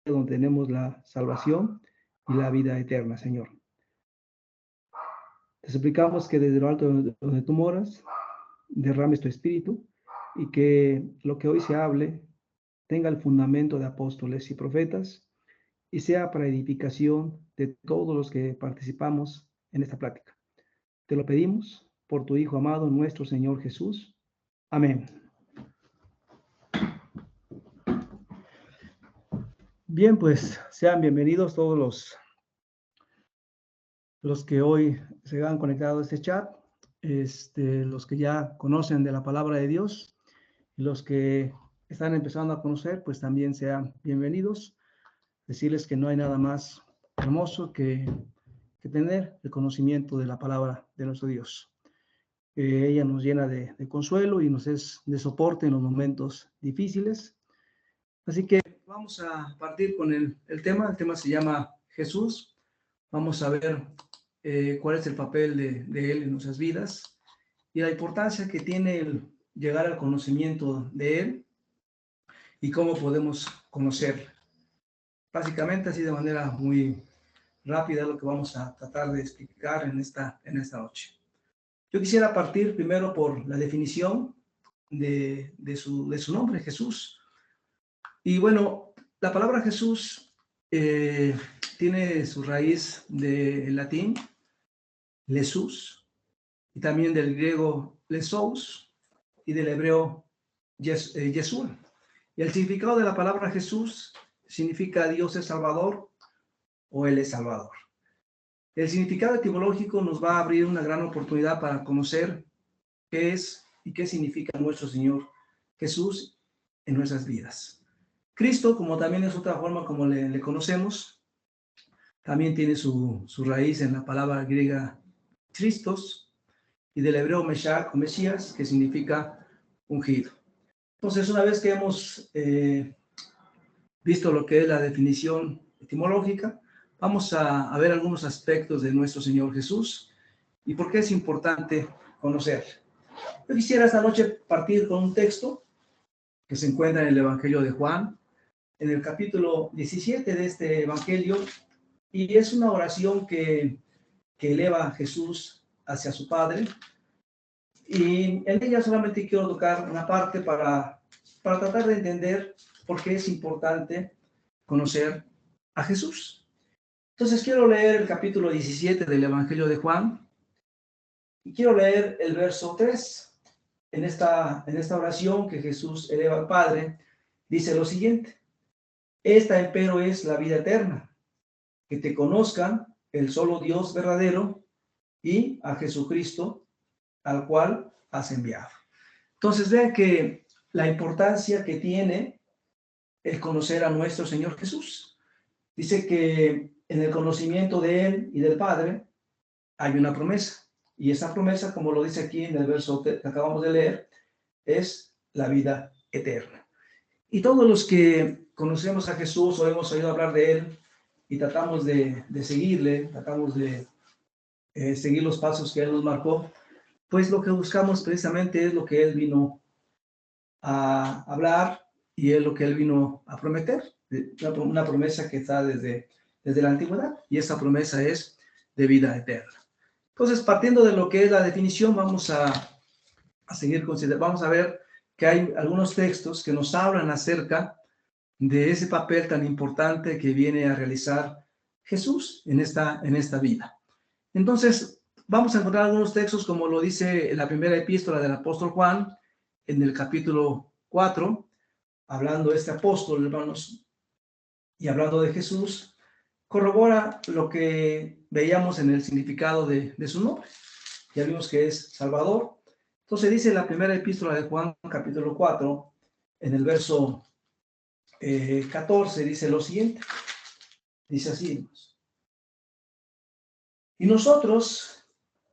donde tenemos la salvación y la vida eterna, Señor. Te suplicamos que desde lo alto donde tú moras, derrames tu espíritu y que lo que hoy se hable tenga el fundamento de apóstoles y profetas y sea para edificación de todos los que participamos en esta plática. Te lo pedimos por tu Hijo amado, nuestro Señor Jesús. Amén. Bien, pues sean bienvenidos todos los que hoy se han conectado a este chat, los que ya conocen de la palabra de Dios, y los que están empezando a conocer, pues también sean bienvenidos. Decirles que no hay nada más hermoso que tener el conocimiento de la palabra de nuestro Dios. Ella nos llena de consuelo y nos es de soporte en los momentos difíciles. Así que vamos a partir con el tema. El tema se llama Jesús. Vamos a ver cuál es el papel de Él en nuestras vidas y la importancia que tiene el llegar al conocimiento de Él y cómo podemos conocerlo. Básicamente, así de manera muy rápida, lo que vamos a tratar de explicar en esta noche. Yo quisiera partir primero por la definición de su nombre, Jesús. Y bueno, la palabra Jesús tiene su raíz del latín, Jesús, y también del griego lesous, y del hebreo Yeshua. Y el significado de la palabra Jesús significa Dios es Salvador o Él es Salvador. El significado etimológico nos va a abrir una gran oportunidad para conocer qué es y qué significa nuestro Señor Jesús en nuestras vidas. Cristo, como también es otra forma como le conocemos, también tiene su raíz en la palabra griega Christos y del hebreo Meshach o Mesías, que significa ungido. Entonces, una vez que hemos visto lo que es la definición etimológica, vamos a ver algunos aspectos de nuestro Señor Jesús y por qué es importante conocerlo. Yo quisiera esta noche partir con un texto que se encuentra en el Evangelio de Juan, en el capítulo 17 de este Evangelio, y es una oración que eleva a Jesús hacia su Padre, y en ella solamente quiero tocar una parte para tratar de entender por qué es importante conocer a Jesús. Entonces quiero leer el capítulo 17 del Evangelio de Juan, y quiero leer el verso 3. En esta oración que Jesús eleva al Padre, dice lo siguiente: esta empero es la vida eterna, que te conozcan el solo Dios verdadero y a Jesucristo, al cual has enviado. Entonces vean que la importancia que tiene el conocer a nuestro Señor Jesús. Dice que en el conocimiento de Él y del Padre hay una promesa. Y esa promesa, como lo dice aquí en el verso que acabamos de leer, es la vida eterna. Y todos los que conocemos a Jesús o hemos oído hablar de Él y tratamos de seguirle, tratamos de seguir los pasos que Él nos marcó, pues lo que buscamos precisamente es lo que Él vino a hablar y es lo que Él vino a prometer, una promesa que está desde la antigüedad, y esa promesa es de vida eterna. Entonces, partiendo de lo que es la definición, vamos a seguir considerando, vamos a ver que hay algunos textos que nos hablan acerca de ese papel tan importante que viene a realizar Jesús en esta vida. Entonces, vamos a encontrar algunos textos, como lo dice la primera epístola del apóstol Juan, en el capítulo 4, hablando de este apóstol, hermanos, y hablando de Jesús, corrobora lo que veíamos en el significado de su nombre. Ya vimos que es Salvador. Entonces dice la primera epístola de Juan, capítulo 4, en el verso 14, dice lo siguiente. Dice así: y nosotros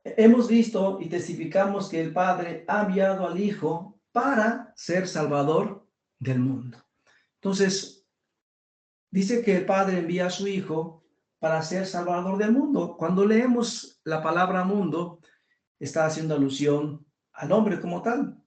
hemos visto y testificamos que el Padre ha enviado al Hijo para ser Salvador del mundo. Entonces, dice que el Padre envía a su Hijo para ser Salvador del mundo. Cuando leemos la palabra mundo, está haciendo alusión al hombre como tal.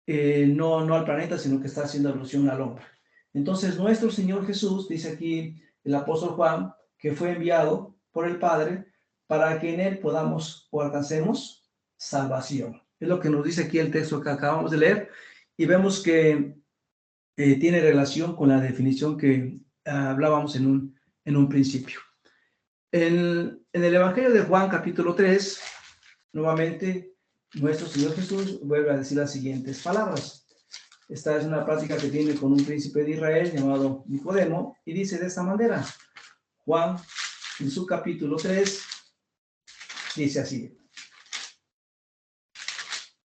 No al planeta, sino que está haciendo alusión al hombre. Entonces, nuestro Señor Jesús, dice aquí el apóstol Juan, que fue enviado por el Padre para que en él podamos o alcancemos salvación. Es lo que nos dice aquí el texto que acabamos de leer y vemos que tiene relación con la definición que hablábamos en un principio. En el Evangelio de Juan, capítulo 3, nuevamente, nuestro Señor Jesús vuelve a decir las siguientes palabras. Esta es una plática que tiene con un príncipe de Israel llamado Nicodemo, y dice de esta manera, Juan, en su capítulo 3, dice así.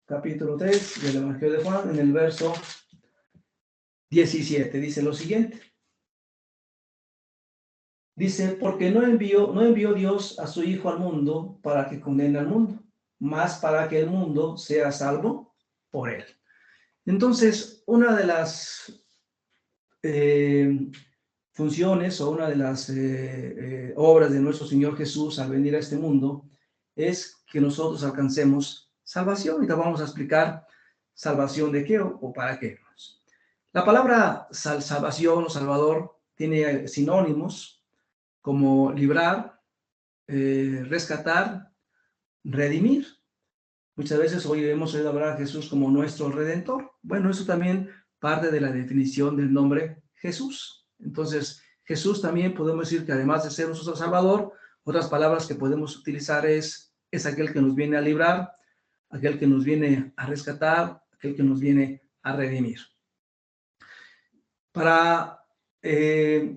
Capítulo 3 del Evangelio de Juan, en el verso 17, dice lo siguiente. Dice, porque no envió Dios a su Hijo al mundo para que condene al mundo, más para que el mundo sea salvo por él. Entonces, una de las funciones o una de las obras de nuestro Señor Jesús al venir a este mundo es que nosotros alcancemos salvación. Y te vamos a explicar salvación de qué o para qué. La palabra salvación o salvador tiene sinónimos como librar, rescatar, redimir. Muchas veces hoy hemos oído hablar a Jesús como nuestro Redentor. Bueno, eso también parte de la definición del nombre Jesús. Entonces, Jesús también podemos decir que además de ser nuestro Salvador, otras palabras que podemos utilizar es aquel que nos viene a librar, aquel que nos viene a rescatar, aquel que nos viene a redimir. Para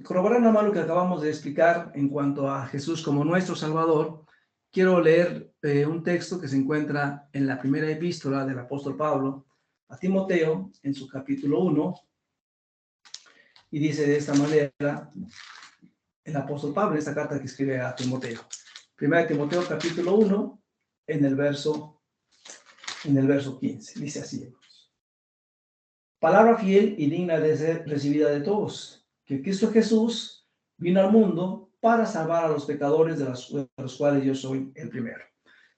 corroborar nada más lo que acabamos de explicar en cuanto a Jesús como nuestro Salvador, quiero leer un texto que se encuentra en la primera epístola del apóstol Pablo a Timoteo, en su capítulo 1, y dice de esta manera el apóstol Pablo en esta carta que escribe a Timoteo. Primera de Timoteo, capítulo 1, en el verso 15. Dice así. Palabra fiel y digna de ser recibida de todos, que Cristo Jesús vino al mundo para salvar a los pecadores, de los cuales yo soy el primero.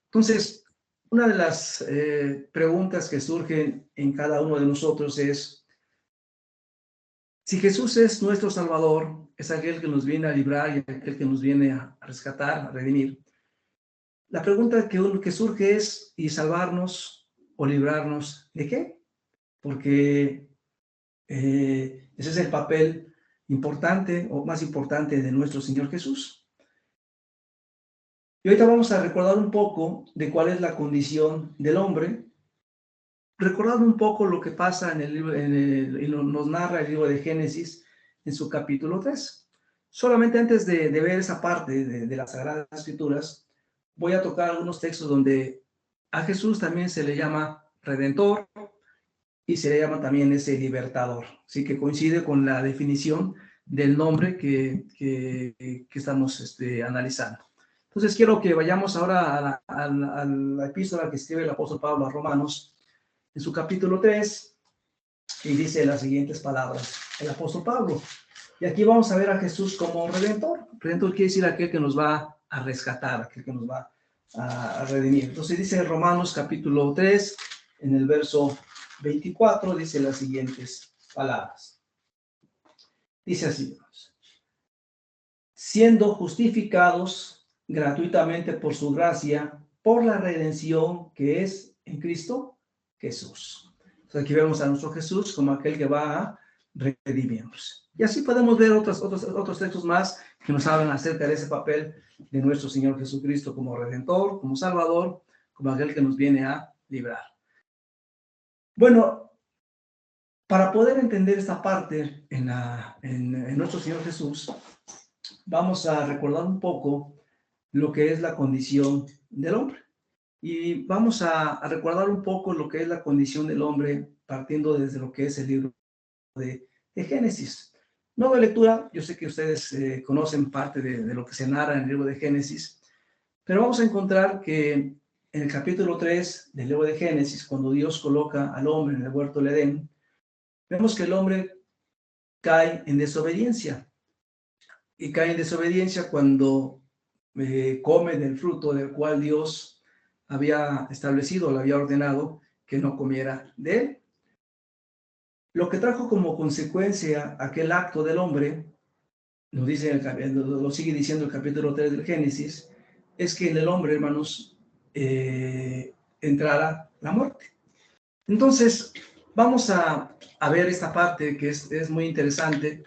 Entonces, una de las preguntas que surgen en cada uno de nosotros es, si Jesús es nuestro Salvador, es aquel que nos viene a librar y aquel que nos viene a rescatar, a redimir, la pregunta que surge es, ¿y salvarnos o librarnos de qué? Porque ese es el papel importante o más importante de nuestro Señor Jesús. Y ahorita vamos a recordar un poco de cuál es la condición del hombre, recordando un poco lo que pasa en el libro, nos narra el libro de Génesis en su capítulo 3. Solamente antes de ver esa parte de las Sagradas Escrituras, voy a tocar algunos textos donde a Jesús también se le llama Redentor y se le llama también ese libertador. Así que coincide con la definición del nombre que estamos analizando. Entonces quiero que vayamos ahora a la epístola que escribe el apóstol Pablo a Romanos, en su capítulo 3, y dice las siguientes palabras, el apóstol Pablo. Y aquí vamos a ver a Jesús como Redentor. Redentor quiere decir aquel que nos va a rescatar, aquel que nos va a redimir. Entonces dice Romanos capítulo 3, en el verso 24, dice las siguientes palabras. Dice así, siendo justificados gratuitamente por su gracia, por la redención que es en Cristo Jesús. Entonces aquí vemos a nuestro Jesús como aquel que va a redimirnos. Y así podemos ver otros textos más que nos hablan acerca de ese papel de nuestro Señor Jesucristo como Redentor, como Salvador, como aquel que nos viene a librar. Bueno, para poder entender esta parte en nuestro Señor Jesús, vamos a recordar un poco lo que es la condición del hombre. Y vamos a recordar un poco lo que es la condición del hombre partiendo desde lo que es el libro de Génesis. No de lectura, yo sé que ustedes conocen parte de lo que se narra en el libro de Génesis, pero vamos a encontrar que en el capítulo 3 del libro de Génesis, cuando Dios coloca al hombre en el huerto del Edén, vemos que el hombre cae en desobediencia. Y cae en desobediencia cuando come del fruto del cual Dios había establecido, le había ordenado que no comiera de él. Lo que trajo como consecuencia aquel acto del hombre, lo dice lo sigue diciendo el capítulo 3 del Génesis, es que en el hombre, hermanos, entrara la muerte. Entonces, vamos a ver esta parte que es muy interesante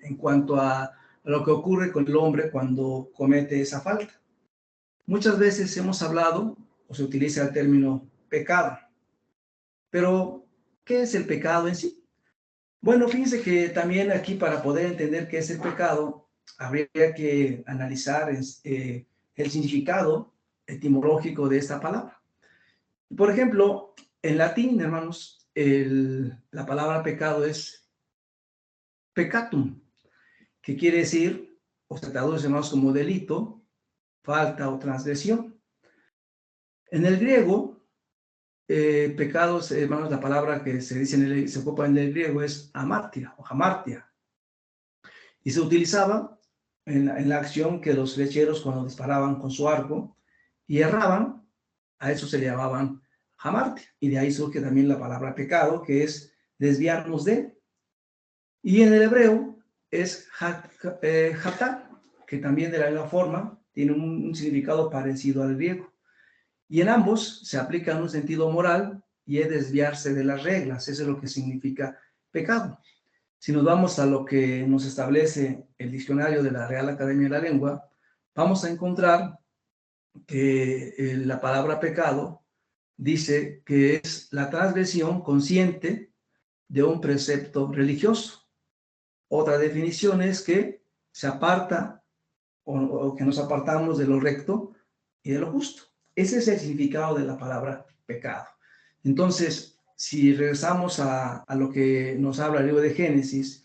en cuanto a lo que ocurre con el hombre cuando comete esa falta. Muchas veces hemos hablado, o se utiliza el término pecado, pero ¿qué es el pecado en sí? Bueno, fíjense que también aquí para poder entender qué es el pecado, habría que analizar el significado etimológico de esta palabra. Por ejemplo, en latín, hermanos, la palabra pecado es peccatum, que quiere decir, o se traduce más como delito, falta o transgresión. En el griego, pecados, hermanos, la palabra que se dice se ocupa en el griego es amartia o hamartia, y se utilizaba en la acción que los flecheros cuando disparaban con su arco y erraban, a eso se le llamaban hamartia, y de ahí surge también la palabra pecado, que es desviarnos de. Y en el hebreo es hatá, que también de la misma forma tiene un significado parecido al griego. Y en ambos se aplica en un sentido moral y es desviarse de las reglas. Eso es lo que significa pecado. Si nos vamos a lo que nos establece el diccionario de la Real Academia de la Lengua, vamos a encontrar que la palabra pecado dice que es la transgresión consciente de un precepto religioso. Otra definición es que se aparta o que nos apartamos de lo recto y de lo justo. Ese es el significado de la palabra pecado. Entonces, si regresamos a lo que nos habla el libro de Génesis,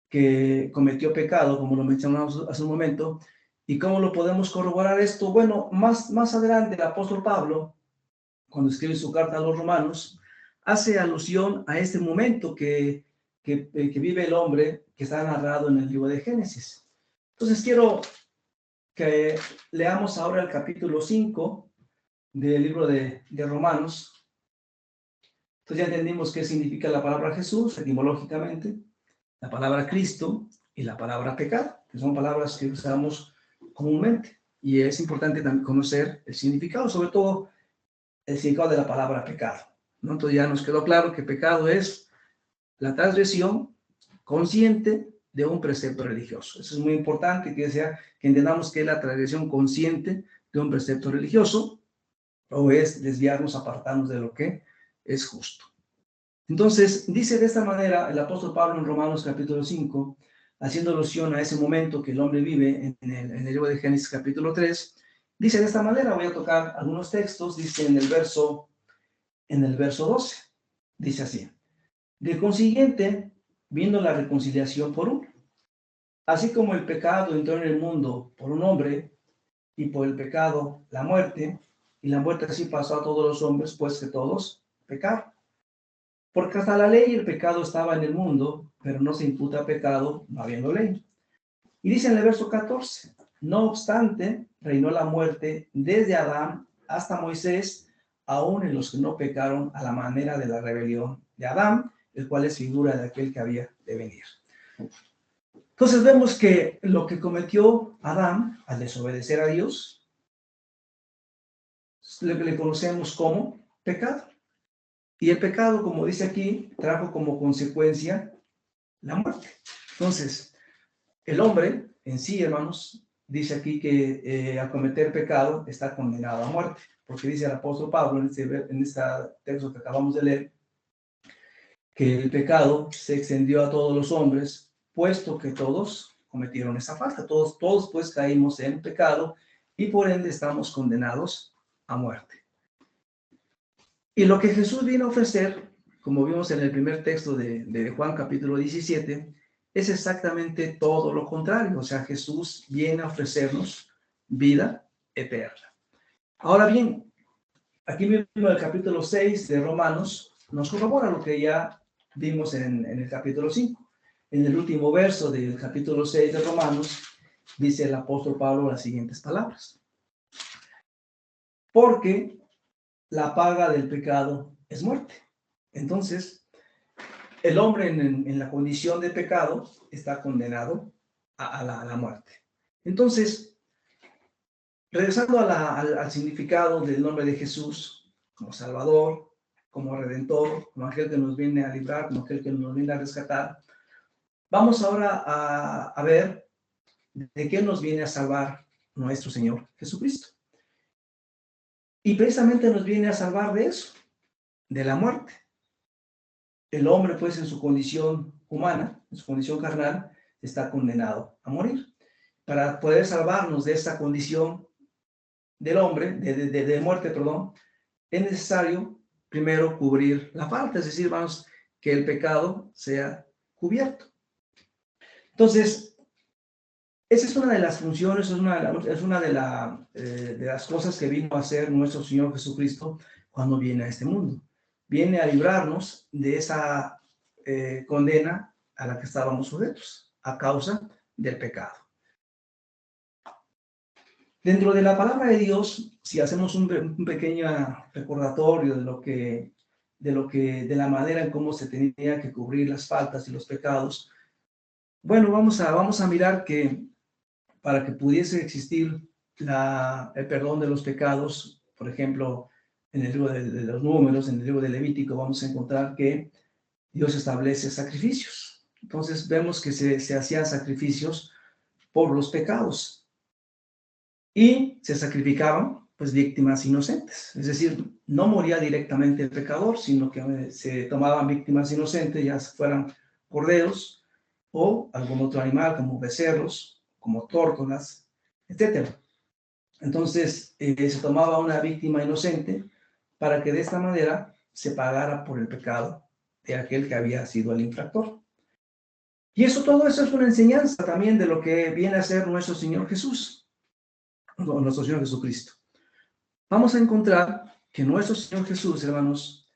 que cometió pecado, como lo mencionamos hace un momento, ¿y cómo lo podemos corroborar esto? Bueno, más adelante el apóstol Pablo, cuando escribe su carta a los romanos, hace alusión a este momento que vive el hombre que está narrado en el libro de Génesis. Entonces quiero que leamos ahora el capítulo 5 del libro de Romanos. Entonces ya entendimos qué significa la palabra Jesús etimológicamente, la palabra Cristo y la palabra pecado, que son palabras que usamos comúnmente. Y es importante también conocer el significado, sobre todo el significado de la palabra pecado, ¿no? Entonces ya nos quedó claro que pecado es la transgresión consciente de un precepto religioso. Eso es muy importante, que entendamos que es la transgresión consciente de un precepto religioso, o es desviarnos, apartarnos de lo que es justo. Entonces, dice de esta manera el apóstol Pablo en Romanos capítulo 5, haciendo alusión a ese momento que el hombre vive en el libro de Génesis capítulo 3, dice de esta manera, voy a tocar algunos textos, dice en el verso 12, dice así: de consiguiente, viendo la reconciliación por uno, así como el pecado entró en el mundo por un hombre, y por el pecado la muerte, y la muerte así pasó a todos los hombres, pues que todos pecaron. Porque hasta la ley el pecado estaba en el mundo, pero no se imputa pecado no habiendo ley. Y dice en el verso 14, no obstante, reinó la muerte desde Adán hasta Moisés, aún en los que no pecaron a la manera de la rebelión de Adán, el cual es figura de aquel que había de venir. Entonces vemos que lo que cometió Adán al desobedecer a Dios, lo que le conocemos como pecado. Y el pecado, como dice aquí, trajo como consecuencia la muerte. Entonces, el hombre en sí, hermanos, dice aquí que al cometer pecado está condenado a muerte, porque dice el apóstol Pablo en este texto que acabamos de leer, que el pecado se extendió a todos los hombres, puesto que todos cometieron esa falta. Todos pues caímos en pecado y por ende estamos condenados a muerte. Y lo que Jesús vino a ofrecer, como vimos en el primer texto de Juan capítulo 17, es exactamente todo lo contrario. O sea, Jesús viene a ofrecernos vida eterna. Ahora bien, aquí mismo en el capítulo 6 de Romanos nos corrobora lo que ya vimos en el capítulo 5. En el último verso del capítulo 6 de Romanos, dice el apóstol Pablo las siguientes palabras: porque la paga del pecado es muerte. Entonces, el hombre en la condición de pecado está condenado a la muerte. Entonces, regresando al significado del nombre de Jesús como Salvador, como Redentor, como aquel que nos viene a librar, como aquel que nos viene a rescatar, vamos ahora a ver de qué nos viene a salvar nuestro Señor Jesucristo. Y precisamente nos viene a salvar de eso, de la muerte. El hombre, pues, en su condición humana, en su condición carnal, está condenado a morir. Para poder salvarnos de esta condición del hombre, de muerte, perdón, es necesario primero cubrir la falta, es decir, vamos, que el pecado sea cubierto. Entonces, esa es una de las funciones, es una de las cosas que vino a hacer nuestro Señor Jesucristo cuando viene a este mundo. Viene a librarnos de esa condena a la que estábamos sujetos a causa del pecado. Dentro de la palabra de Dios, si hacemos un pequeño recordatorio de la manera en cómo se tenía que cubrir las faltas y los pecados, bueno, vamos a mirar que para que pudiese existir el perdón de los pecados, por ejemplo, en el libro de los Números, en el libro de Levítico, vamos a encontrar que Dios establece sacrificios. Entonces vemos que se hacían sacrificios por los pecados y se sacrificaban pues víctimas inocentes. Es decir, no moría directamente el pecador, sino que se tomaban víctimas inocentes, ya fueran corderos o algún otro animal como becerros, como tórtolas, etc. Entonces se tomaba una víctima inocente para que de esta manera se pagara por el pecado de aquel que había sido el infractor. Y todo eso es una enseñanza también de lo que viene a ser nuestro Señor Jesús, nuestro Señor Jesucristo. Vamos a encontrar que nuestro Señor Jesús, hermanos,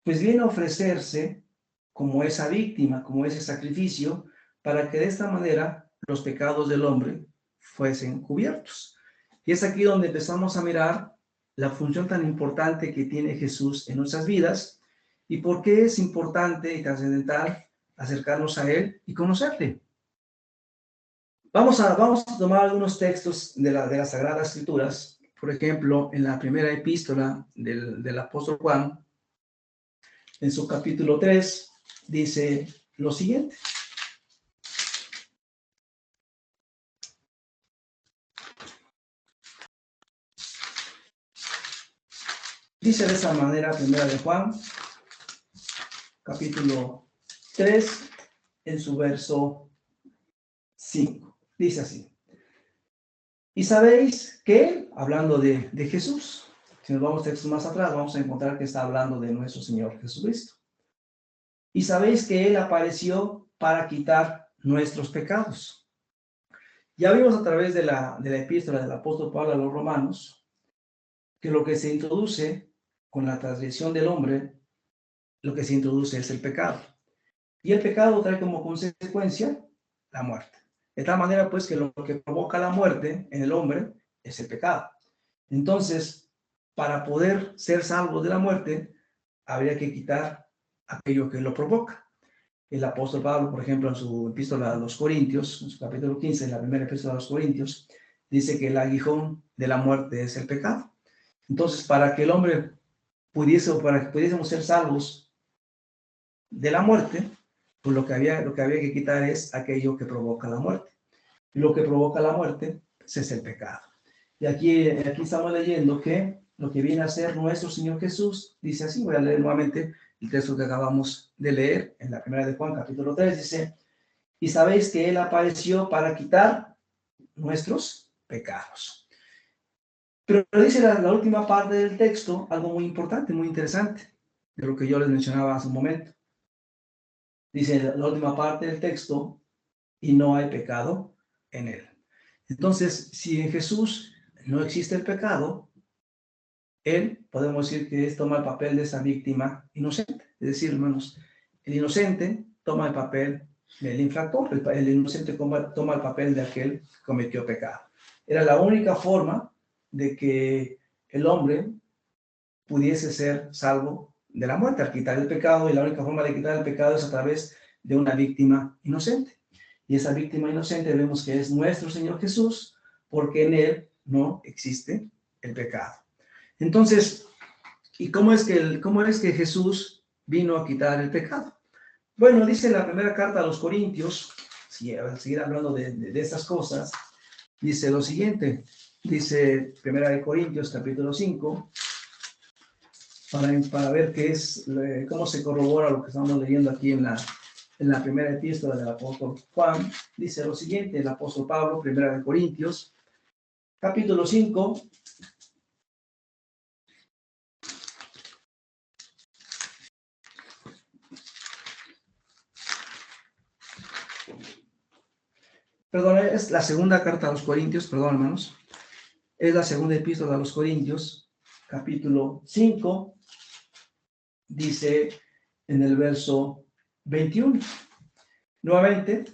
pues viene a ofrecerse como esa víctima, como ese sacrificio, para que de esta manera los pecados del hombre fuesen cubiertos. Y es aquí donde empezamos a mirar la función tan importante que tiene Jesús en nuestras vidas y por qué es importante y trascendental acercarnos a Él y conocerle. Vamos a tomar algunos textos de las Sagradas Escrituras. Por ejemplo, en la primera epístola del apóstol Juan, en su capítulo 3, dice lo siguiente. Dice de esa manera, primera de Juan, capítulo 3, en su verso 5. Dice así. Y sabéis que, hablando de Jesús, si nos vamos textos más atrás, vamos a encontrar que está hablando de nuestro Señor Jesucristo. Y sabéis que Él apareció para quitar nuestros pecados. Ya vimos a través de la epístola del apóstol Pablo a los romanos, que lo que se introduce con la transgresión del hombre, lo que se introduce es el pecado. Y el pecado trae como consecuencia la muerte. De tal manera, pues, que lo que provoca la muerte en el hombre es el pecado. Entonces, para poder ser salvos de la muerte, habría que quitar aquello que lo provoca. El apóstol Pablo, por ejemplo, en su epístola a los Corintios, en su capítulo 15, en la primera epístola a los Corintios, dice que el aguijón de la muerte es el pecado. Entonces, para que el hombre para que pudiésemos ser salvos de la muerte, pues lo que había que quitar es aquello que provoca la muerte. Y lo que provoca la muerte pues, es el pecado. Y aquí estamos leyendo que lo que viene a ser nuestro Señor Jesús, dice así, voy a leer nuevamente el texto que acabamos de leer en la primera de Juan, capítulo 3, dice, y sabéis que Él apareció para quitar nuestros pecados. Pero dice la última parte del texto algo muy importante, muy interesante, de lo que yo les mencionaba hace un momento. Dice la última parte del texto, y no hay pecado en Él. Entonces, si en Jesús no existe el pecado, Él, podemos decir que toma el papel de esa víctima inocente. Es decir, hermanos, el inocente toma el papel del infractor, el inocente toma el papel de aquel que cometió pecado. Era la única forma de que el hombre pudiese ser salvo de la muerte, al quitar el pecado, y la única forma de quitar el pecado es a través de una víctima inocente. Y esa víctima inocente vemos que es nuestro Señor Jesús, porque en Él no existe el pecado. Entonces, ¿y cómo es que Jesús vino a quitar el pecado? Bueno, dice en la primera carta a los Corintios, seguir hablando de estas cosas, dice lo siguiente, dice Primera de Corintios, capítulo 5, para ver cómo se corrobora lo que estamos leyendo aquí en la primera epístola del apóstol Juan. Dice lo siguiente, el apóstol Pablo, Primera de Corintios, capítulo 5, perdón, es la segunda carta a los Corintios, perdón, hermanos, es la segunda epístola a los Corintios, capítulo 5, dice en el verso 21. Nuevamente,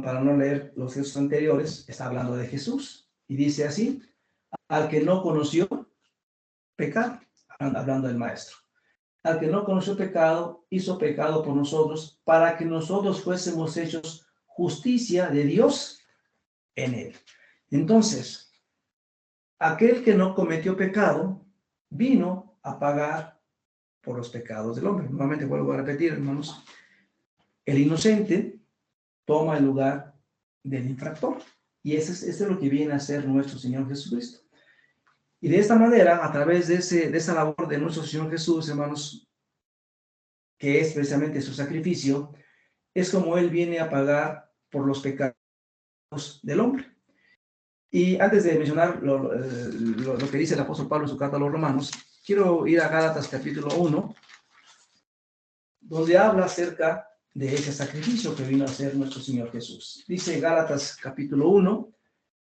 para no leer los versos anteriores, está hablando de Jesús, y dice así, al que no conoció pecado, hablando del Maestro, al que no conoció pecado, hizo pecado por nosotros, para que nosotros fuésemos hechos justicia de Dios en él. Entonces, aquel que no cometió pecado, vino a pagar por los pecados del hombre. Nuevamente vuelvo a repetir, hermanos, el inocente toma el lugar del infractor. Y eso es lo que viene a ser nuestro Señor Jesucristo. Y de esta manera, a través de esa labor de nuestro Señor Jesús, hermanos, que es precisamente su sacrificio, es como Él viene a pagar por los pecados del hombre. Y antes de mencionar lo que dice el apóstol Pablo en su carta a los Romanos, quiero ir a Gálatas capítulo 1, donde habla acerca de ese sacrificio que vino a hacer nuestro Señor Jesús. Dice Gálatas capítulo 1,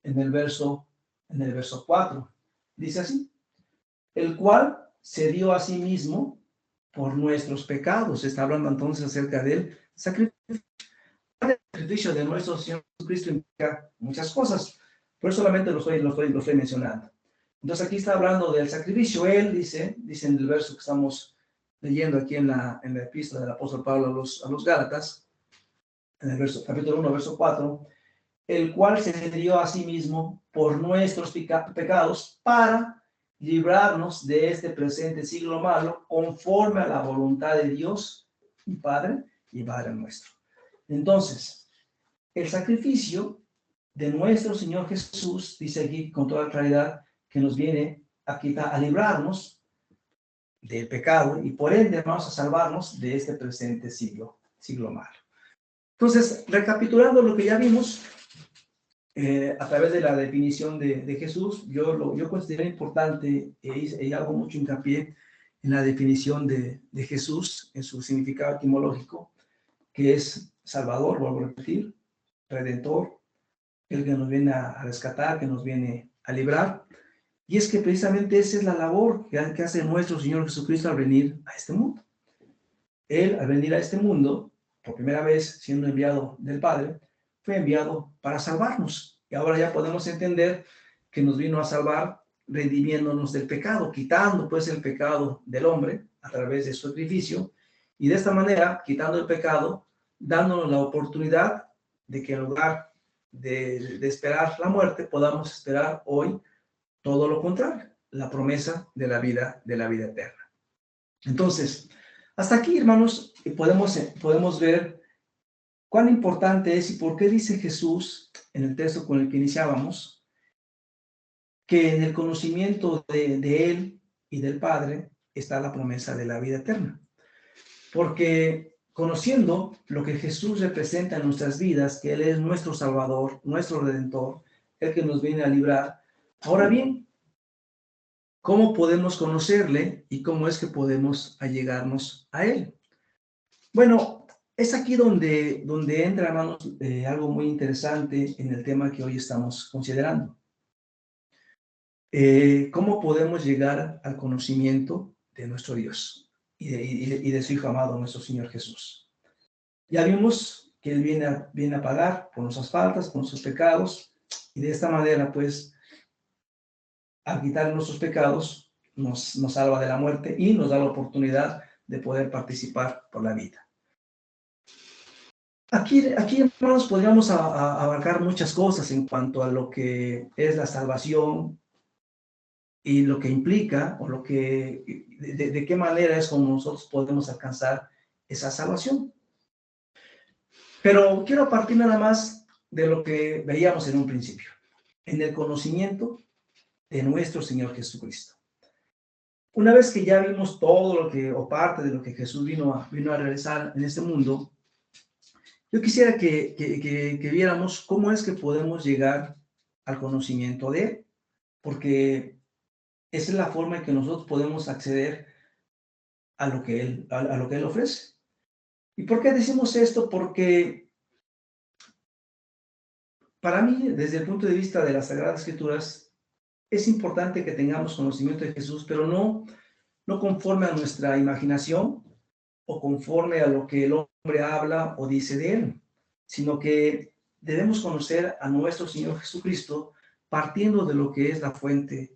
en el verso 4. Dice así, el cual se dio a sí mismo por nuestros pecados. Está hablando entonces acerca del sacrificio. El sacrificio de nuestro Señor Jesucristo implica muchas cosas, pero solamente lo estoy mencionando. Entonces aquí está hablando del sacrificio. Él dice en el verso que estamos leyendo aquí en la epístola del apóstol Pablo a los Gálatas, en el capítulo 1, verso 4, el cual se dio a sí mismo por nuestros pecados para librarnos de este presente siglo malo, conforme a la voluntad de Dios y Padre nuestro. Entonces, el sacrificio de nuestro Señor Jesús, dice aquí con toda claridad, que nos viene a librarnos del pecado y por ende vamos a salvarnos de este presente siglo malo. Entonces, recapitulando lo que ya vimos, a través de la definición de Jesús, yo considero importante y hago mucho hincapié en la definición de Jesús, en su significado etimológico, que es Salvador, vuelvo a repetir, Redentor, el que nos viene a rescatar, que nos viene a librar. Y es que precisamente esa es la labor que hace nuestro Señor Jesucristo al venir a este mundo. Él, al venir a este mundo, por primera vez siendo enviado del Padre, fue enviado para salvarnos. Y ahora ya podemos entender que nos vino a salvar redimiéndonos del pecado, quitando pues el pecado del hombre a través de su sacrificio. Y de esta manera, quitando el pecado, dándonos la oportunidad de que en lugar de esperar la muerte, podamos esperar hoy todo lo contrario, la promesa de la vida eterna. Entonces, hasta aquí, hermanos, podemos ver cuán importante es y por qué dice Jesús en el texto con el que iniciábamos, que en el conocimiento de Él y del Padre está la promesa de la vida eterna. Porque conociendo lo que Jesús representa en nuestras vidas, que Él es nuestro Salvador, nuestro Redentor, el que nos viene a librar, ahora bien, ¿cómo podemos conocerle y cómo es que podemos allegarnos a Él? Bueno, es aquí donde entra, hermanos, algo muy interesante en el tema que hoy estamos considerando. ¿Cómo podemos llegar al conocimiento de nuestro Dios y de su Hijo amado, nuestro Señor Jesús? Ya vimos que Él viene a pagar por nuestras faltas, por nuestros pecados, y de esta manera, pues, al quitar nuestros pecados, nos salva de la muerte y nos da la oportunidad de poder participar por la vida. Aquí hermanos, podríamos abarcar muchas cosas en cuanto a lo que es la salvación y lo que implica, o de qué manera es como nosotros podemos alcanzar esa salvación. Pero quiero partir nada más de lo que veíamos en un principio, en el conocimiento de nuestro Señor Jesucristo. Una vez que ya vimos todo lo que, o parte de lo que Jesús vino a realizar en este mundo, yo quisiera que viéramos cómo es que podemos llegar al conocimiento de Él, porque esa es la forma en que nosotros podemos acceder a lo que Él ofrece. ¿Y por qué decimos esto? Porque para mí, desde el punto de vista de las Sagradas Escrituras, es importante que tengamos conocimiento de Jesús, pero no conforme a nuestra imaginación o conforme a lo que el hombre habla o dice de Él, sino que debemos conocer a nuestro Señor Jesucristo partiendo de lo que es la fuente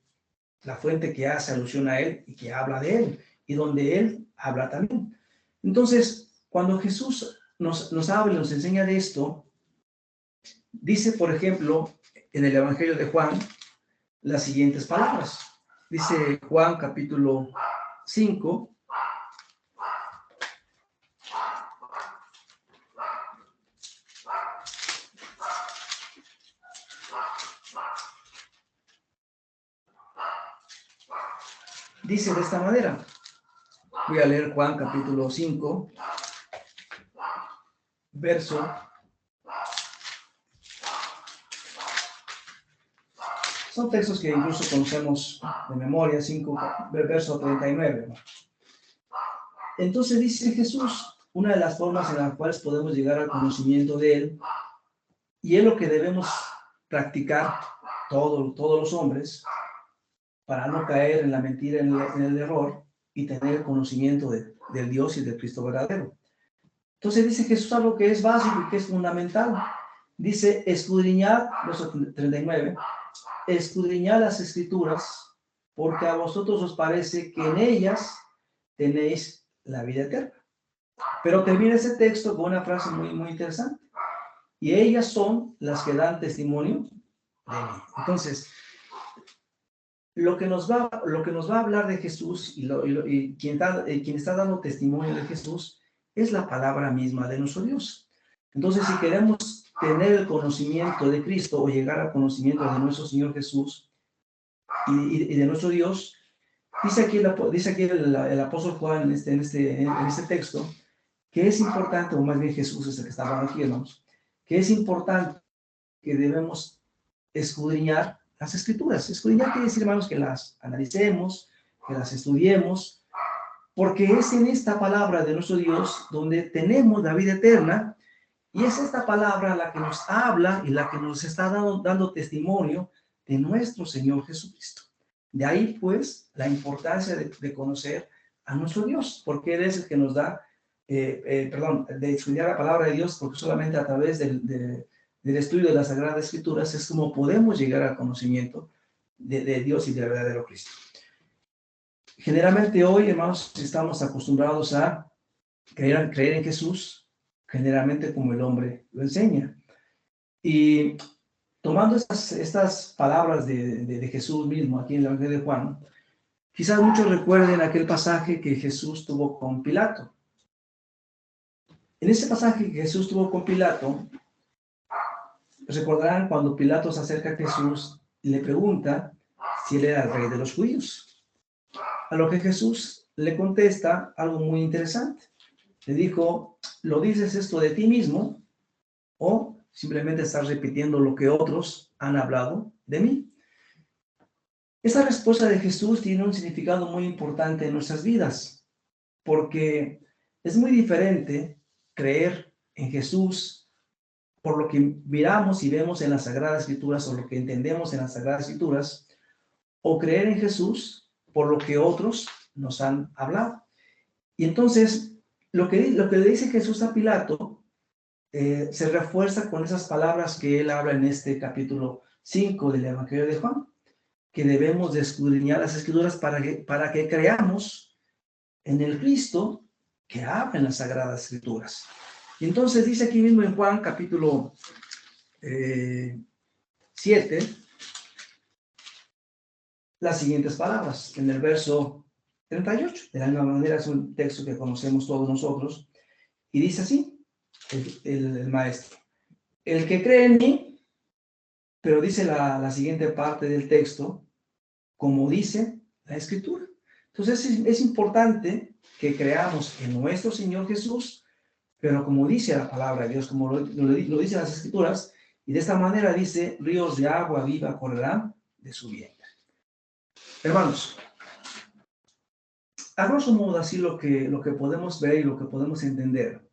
que hace alusión a Él y que habla de Él, y donde Él habla también. Entonces, cuando Jesús nos habla y nos enseña de esto, dice, por ejemplo, en el Evangelio de Juan, las siguientes palabras. Dice Juan capítulo 5, dice de esta manera. Voy a leer Juan capítulo 5, verso. Son textos que incluso conocemos de memoria, 5, verso 39. Entonces dice Jesús, una de las formas en las cuales podemos llegar al conocimiento de Él, y es lo que debemos practicar todos los hombres, para no caer en la mentira, en el error, y tener conocimiento del Dios y del Cristo verdadero. Entonces dice Jesús algo que es básico y que es fundamental. Dice, escudriñad, verso 39, escudriñad las Escrituras, porque a vosotros os parece que en ellas tenéis la vida eterna. Pero termina ese texto con una frase muy, muy interesante. Y ellas son las que dan testimonio de mí. Entonces, lo que nos va a hablar de Jesús y quien está dando testimonio de Jesús es la palabra misma de nuestro Dios. Entonces, si queremos tener el conocimiento de Cristo o llegar al conocimiento de nuestro Señor Jesús y de nuestro Dios, dice aquí el apóstol Juan en este texto, que es importante, o más bien Jesús es el que está hablando aquí, hermanos, que es importante que debemos escudriñar las Escrituras. Escudriñar quiere decir, hermanos, que las analicemos, que las estudiemos, porque es en esta palabra de nuestro Dios donde tenemos la vida eterna, y es esta palabra la que nos habla y la que nos está dando testimonio de nuestro Señor Jesucristo. De ahí, pues, la importancia de conocer a nuestro Dios, porque Él es el que nos da, de estudiar la palabra de Dios, porque solamente a través del estudio de las Sagradas Escrituras es como podemos llegar al conocimiento de Dios y del verdadero Cristo. Generalmente hoy, hermanos, estamos acostumbrados a creer en Jesús, generalmente como el hombre lo enseña. Y tomando estas palabras de Jesús mismo aquí en el Evangelio de Juan, quizás muchos recuerden aquel pasaje que Jesús tuvo con Pilato. En ese pasaje que Jesús tuvo con Pilato, recordarán cuando Pilato se acerca a Jesús y le pregunta si él era el rey de los judíos. A lo que Jesús le contesta algo muy interesante. Le dijo, ¿lo dices esto de ti mismo o simplemente estás repitiendo lo que otros han hablado de mí? Esta respuesta de Jesús tiene un significado muy importante en nuestras vidas, porque es muy diferente creer en Jesús por lo que miramos y vemos en las Sagradas Escrituras o lo que entendemos en las Sagradas Escrituras, o creer en Jesús por lo que otros nos han hablado. Y entonces, lo que le dice Jesús a Pilato se refuerza con esas palabras que él habla en este capítulo 5 del Evangelio de Juan, que debemos de escudriñar las Escrituras para que creamos en el Cristo que habla en las Sagradas Escrituras. Y entonces dice aquí mismo en Juan capítulo 7 las siguientes palabras, en el verso 38. De la misma manera es un texto que conocemos todos nosotros, y dice así el maestro: el que cree en mí, pero dice la siguiente parte del texto, como dice la Escritura. Entonces es importante que creamos en nuestro Señor Jesús, pero como dice la palabra de Dios, como lo dicen las Escrituras, y de esta manera dice: ríos de agua viva correrán de su vientre. Hermanos, a grosso modo, así lo que podemos ver y lo que podemos entender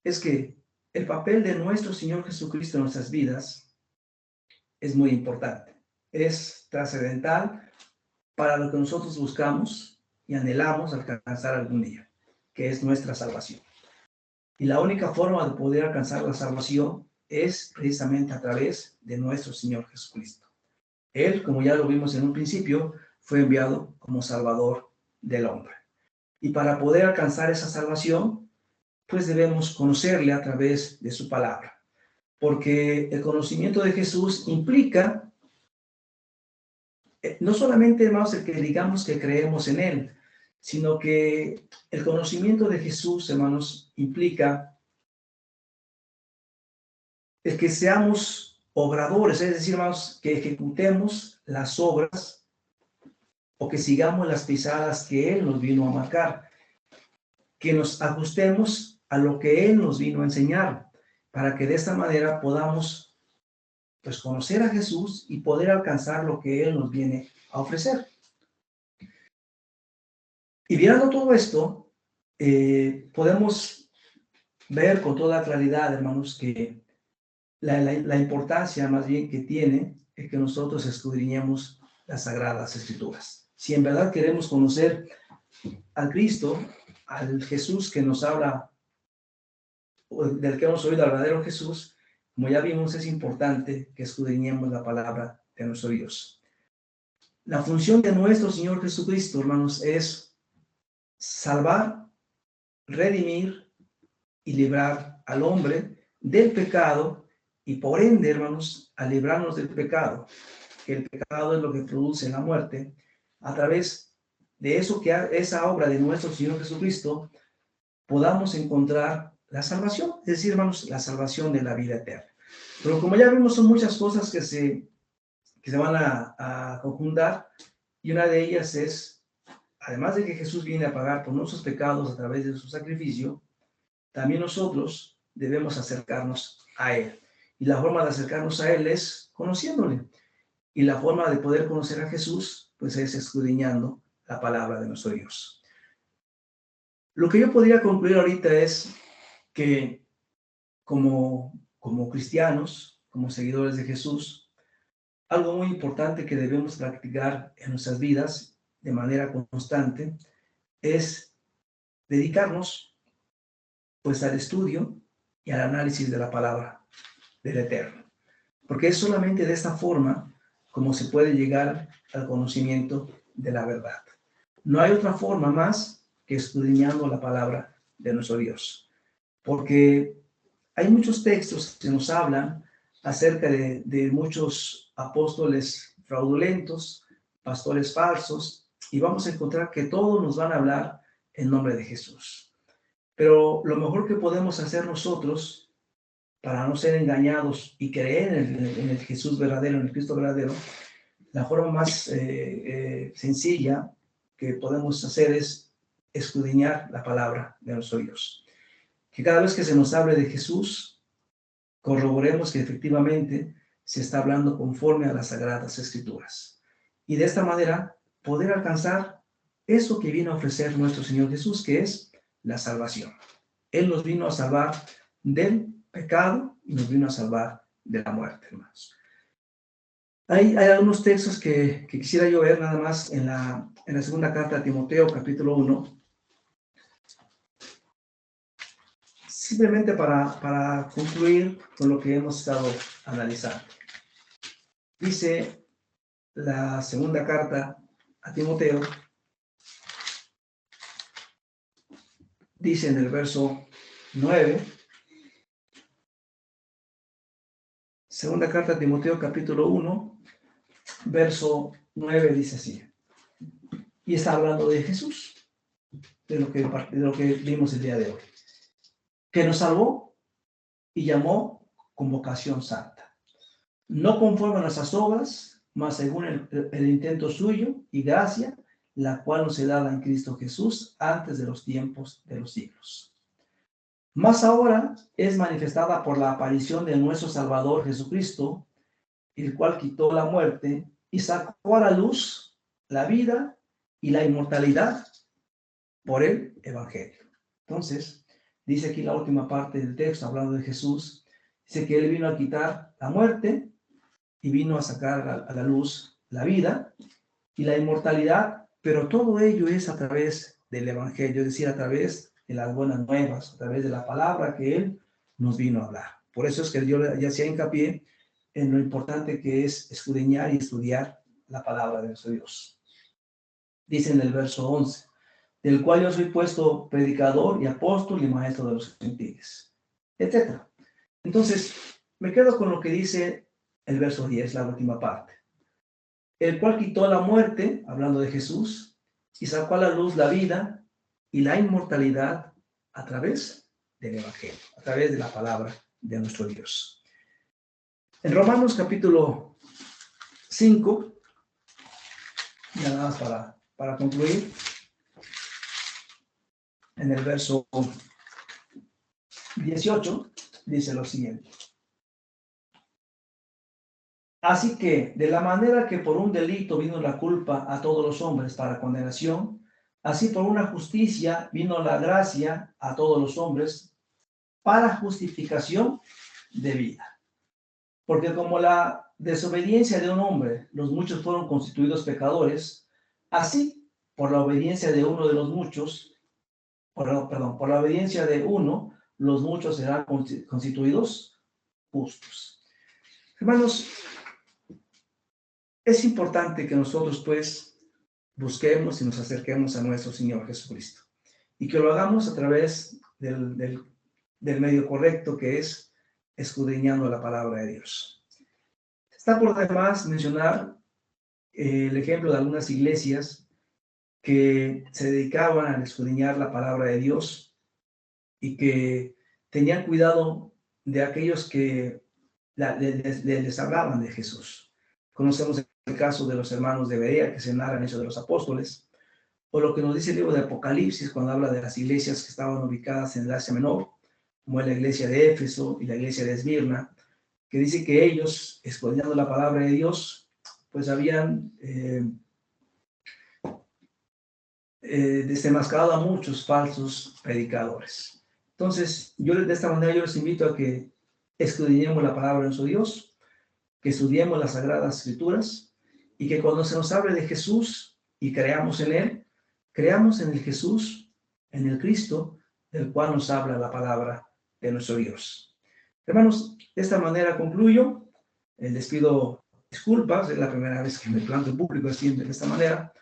es que el papel de nuestro Señor Jesucristo en nuestras vidas es muy importante, es trascendental para lo que nosotros buscamos y anhelamos alcanzar algún día, que es nuestra salvación. Y la única forma de poder alcanzar la salvación es precisamente a través de nuestro Señor Jesucristo. Él, como ya lo vimos en un principio, fue enviado como Salvador del hombre. Y para poder alcanzar esa salvación, pues debemos conocerle a través de su palabra. Porque el conocimiento de Jesús implica no solamente, hermanos, el que digamos que creemos en Él, sino que el conocimiento de Jesús, hermanos, implica el que seamos obradores, es decir, hermanos, que ejecutemos las obras o que sigamos las pisadas que Él nos vino a marcar, que nos ajustemos a lo que Él nos vino a enseñar, para que de esta manera podamos, pues, conocer a Jesús y poder alcanzar lo que Él nos viene a ofrecer. Y viendo todo esto, podemos ver con toda claridad, hermanos, que la importancia más bien que tiene es que nosotros escudriñemos las Sagradas Escrituras. Si en verdad queremos conocer al Cristo, al Jesús que nos habla, del que hemos oído, al verdadero Jesús, como ya vimos, es importante que escudriñemos la palabra de nuestro Dios. La función de nuestro Señor Jesucristo, hermanos, es salvar, redimir y librar al hombre del pecado, y por ende, hermanos, a librarnos del pecado, que el pecado es lo que produce la muerte. A través de eso, que esa obra de nuestro Señor Jesucristo, podamos encontrar la salvación, es decir, hermanos, la salvación de la vida eterna. Pero como ya vimos, son muchas cosas que se van a conjuntar, y una de ellas es, además de que Jesús viene a pagar por nuestros pecados a través de su sacrificio, también nosotros debemos acercarnos a Él. Y la forma de acercarnos a Él es conociéndole. Y la forma de poder conocer a Jesús, pues, es escudriñando la palabra de nuestro Dios. Lo que yo podría concluir ahorita es que como cristianos, como seguidores de Jesús, algo muy importante que debemos practicar en nuestras vidas de manera constante es dedicarnos, pues, al estudio y al análisis de la palabra del Eterno. Porque es solamente de esta forma como se puede llegar al conocimiento de la verdad. No hay otra forma más que escudriñando la palabra de nuestro Dios. Porque hay muchos textos que nos hablan acerca de muchos apóstoles fraudulentos, pastores falsos, y vamos a encontrar que todos nos van a hablar en nombre de Jesús. Pero lo mejor que podemos hacer nosotros para no ser engañados y creer en el Jesús verdadero, en el Cristo verdadero, la forma más sencilla que podemos hacer es escudriñar la palabra de nuestro Dios. Que cada vez que se nos hable de Jesús, corroboremos que efectivamente se está hablando conforme a las Sagradas Escrituras. Y de esta manera poder alcanzar eso que vino a ofrecer nuestro Señor Jesús, que es la salvación. Él nos vino a salvar del pecado y nos vino a salvar de la muerte, hermanos. Hay algunos textos que quisiera yo ver nada más en la segunda carta a Timoteo, capítulo 1, simplemente para concluir con lo que hemos estado analizando. Dice la segunda carta a Timoteo, dice en el verso 9, segunda carta a Timoteo capítulo 1, verso 9 dice así, y está hablando de Jesús, de lo que vimos el día de hoy, que nos salvó y llamó con vocación santa, no conforme a nuestras obras, mas según el intento suyo y gracia, la cual nos es dada en Cristo Jesús antes de los tiempos de los siglos. Más ahora es manifestada por la aparición de nuestro Salvador Jesucristo, el cual quitó la muerte y sacó a la luz la vida y la inmortalidad por el Evangelio. Entonces, dice aquí la última parte del texto, hablando de Jesús, dice que Él vino a quitar la muerte y vino a sacar a la luz la vida y la inmortalidad, pero todo ello es a través del Evangelio, es decir, a través de las buenas nuevas, a través de la palabra que Él nos vino a hablar. Por eso es que yo ya hacía hincapié en lo importante que es escudriñar y estudiar la palabra de nuestro Dios. Dice en el verso 11, del cual yo soy puesto predicador y apóstol y maestro de los gentiles, etc. Entonces, me quedo con lo que dice el verso 10, la última parte. El cual quitó la muerte, hablando de Jesús, y sacó a la luz la vida y la inmortalidad a través del Evangelio, a través de la palabra de nuestro Dios. En Romanos capítulo 5, ya nada más para concluir, en el verso 18, dice lo siguiente. Así que, de la manera que por un delito vino la culpa a todos los hombres para condenación, así por una justicia vino la gracia a todos los hombres para justificación de vida. Porque como la desobediencia de un hombre, los muchos fueron constituidos pecadores, así, por la obediencia de uno de los muchos, por la obediencia de uno, los muchos serán constituidos justos. Hermanos, es importante que nosotros, pues, busquemos y nos acerquemos a nuestro Señor Jesucristo. Y que lo hagamos a través del medio correcto, que es escudriñando la palabra de Dios. Está por demás mencionar el ejemplo de algunas iglesias que se dedicaban a escudriñar la palabra de Dios y que tenían cuidado de aquellos que les hablaban de Jesús. Conocemos el caso de los hermanos de Berea, que se narra en Hechos de los Apóstoles, o lo que nos dice el libro de Apocalipsis cuando habla de las iglesias que estaban ubicadas en el Asia Menor, como la iglesia de Éfeso y la iglesia de Esmirna, que dice que ellos, escudriñando la palabra de Dios, pues habían desenmascarado a muchos falsos predicadores. Entonces, de esta manera yo les invito a que escudriñemos la palabra de nuestro Dios, que estudiemos las Sagradas Escrituras y que cuando se nos hable de Jesús y creamos en Él, creamos en el Jesús, en el Cristo, del cual nos habla la palabra de nuestro Dios. Hermanos, de esta manera concluyo. Les pido disculpas, es la primera vez que me planto en público así de esta manera.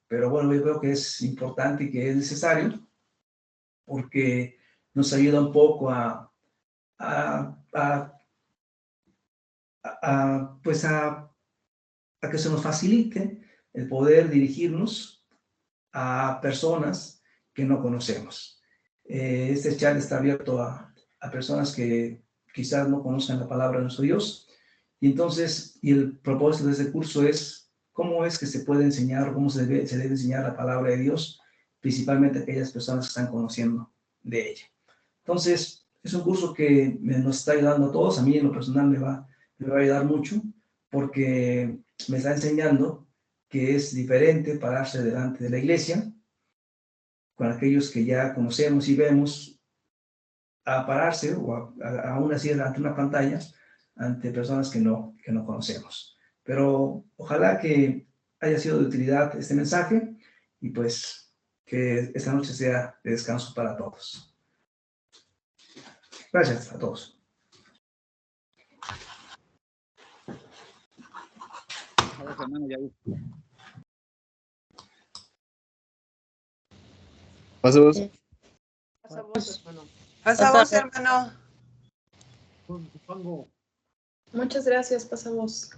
Pero bueno, yo creo que es importante y que es necesario porque nos ayuda un poco a que se nos facilite el poder dirigirnos a personas que no conocemos. Este chat está abierto a personas que quizás no conozcan la palabra de nuestro Dios. Y entonces, el propósito de este curso es cómo es que se puede enseñar, cómo se debe enseñar la palabra de Dios, principalmente a aquellas personas que están conociendo de ella. Entonces, es un curso que nos está ayudando a todos. A mí en lo personal me va a ayudar mucho porque me está enseñando que es diferente pararse delante de la iglesia con aquellos que ya conocemos y vemos, a pararse o aún así ante una pantalla ante personas que no conocemos. Pero ojalá que haya sido de utilidad este mensaje y pues que esta noche sea de descanso para todos. Gracias a todos. hermano Yair. Pasa vos. Pasa vos, hermano. Pasa vos, hermano. Muchas gracias, pasa vos.